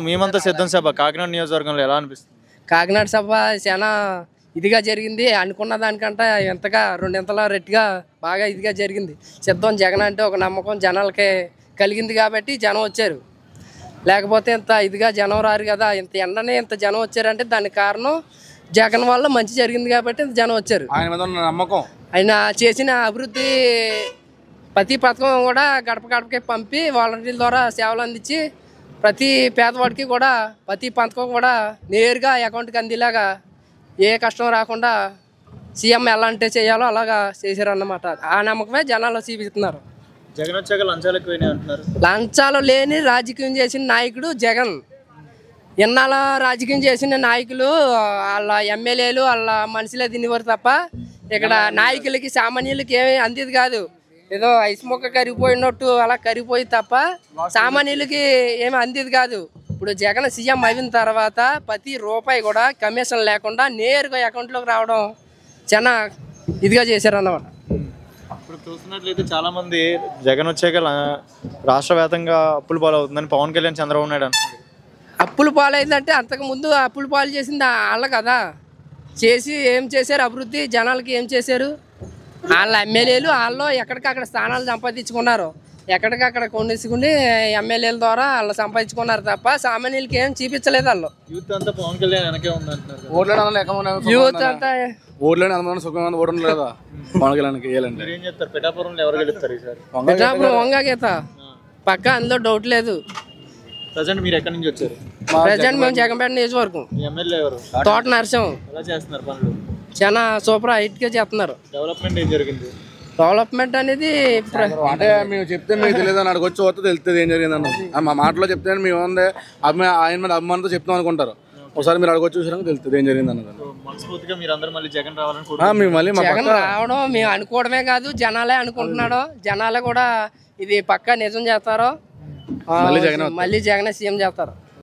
మేమంతా సిద్ధం సభ కాకినాడ నియోజకవర్గంలో ఎలా అనిపిస్తుంది? కాకినాడ సభ చాలా ఇదిగా జరిగింది. అనుకున్న దానికంటే ఎంతగా రెండింతలా రెట్టిగా బాగా ఇదిగా జరిగింది. సిద్ధం జగన్ అంటే ఒక నమ్మకం జనాలకి కలిగింది కాబట్టి జనం వచ్చారు. లేకపోతే ఇంత ఇదిగా జనం రారు కదా. ఇంత ఎండనే ఇంత జనం వచ్చారంటే దానికి కారణం జగన్ వల్ల మంచి జరిగింది కాబట్టి ఇంత జనం వచ్చారు. ఆయన చేసిన అభివృద్ధి ప్రతి పథకం కూడా గడప గడపకి పంపి వాలంటీర్ల ద్వారా సేవలు అందించి ప్రతి పేదవాడికి కూడా ప్రతి పథకం కూడా నేరుగా అకౌంట్కి అందేలాగా ఏ కష్టం రాకుండా సీఎం ఎలా అంటే చేయాలో అలాగా చేశారన్నమాట. ఆ నమ్మకమే జనాలు చూపిస్తున్నారు. జగన్ వచ్చాక లంచాలు ఎక్కువైనాయి అంటున్నారు. లంచాలు లేని రాజకీయం చేసిన నాయకుడు జగన్. ఇన్నాళ్ళ రాజకీయం చేసిన నాయకులు వాళ్ళ ఎమ్మెల్యేలు వాళ్ళ మనుషులే తినేవారు తప్ప ఇక్కడ నాయకులకి సామాన్యులకి ఏమీ అందేది కాదు. ఏదో ఐస్ మొక్క కరిగిపోయినట్టు అలా కరిగిపోయి తప్ప సామాన్యులకి ఏమి అందేది కాదు. ఇప్పుడు జగన్ సీఎం అయిన తర్వాత ప్రతి రూపాయి కూడా కమిషన్ లేకుండా నేరుగా అకౌంట్లోకి రావడం చాలా ఇదిగా చేశారన్నమాట. ఇప్పుడు చూస్తున్నట్లయితే చాలా మంది జగన్ వచ్చాక రాష్ట్ర వ్యాప్తంగా అప్పుల పాలు అవుతుందని పవన్ కళ్యాణ్ చంద్రబాబు నాయుడు అంటున్నారు. అప్పుల పాలు అయిందంటే అంతకుముందు అప్పుల పాలు చేసింది వాళ్ళ కదా. చేసి ఏం చేశారు? అభివృద్ధి జనాలకి ఏం చేశారు? వాళ్ళ ఎమ్మెల్యేలు వాళ్ళు ఎక్కడికక్కడ స్థానాలు సంపాదించుకున్నారు. ఎక్కడికక్కడ కొనేసుకుని ఎమ్మెల్యేల ద్వారా వాళ్ళు సంపాదించుకున్నారు తప్ప సామాన్యులకి ఏం చూపించలేదు. వాళ్ళు యూత్ అంతా పవన్ కళ్యాణ్ వెనకే ఉంది అంటున్నారు. యూత్ అంతా పిఠాపురం వంగ గీత పక్క అందులో డౌట్ లేదు. ప్రజెంట్ మీరు ఎక్కడి నుంచి వచ్చారు? ప్రజెంట్ మేము జగన్పేట నియోజకవర్గం. ఎమ్మెల్యే ఎవరు? తోట నరసింహ. ఎలా చేస్తున్నారు పనులు? చాలా సూపర్ హైట్ గా చేస్తున్నారు. డెవలప్మెంట్ ఏం జరిగింది? డెవలప్మెంట్ అనేది అంటే మేము చెప్తే మీకు తెలియదు అని అక్కడికి వచ్చి వస్తే తెలుస్తుంది ఏం జరిగింది అన్న. మా మాటలో చెప్తే మేము ఉంది ఆయన మీద అభిమానంతో చెప్తాం అనుకుంటారు. ఒకసారి మీరు అక్కడికి వచ్చి చూసాక తెలుస్తుంది ఏం జరిగింది అన్నది. మనస్ఫూర్తిగా మీరు అందరూ మళ్ళీ జగన్ రావాలని మేము మళ్ళీ జగన్ రావడం మేము అనుకోవడమే కాదు, జనాలే అనుకుంటున్నాడు. జనాలే కూడా ఇది పక్కా నిజం చేస్తారు. మళ్ళీ జగన్ సీఎం చేస్తారు.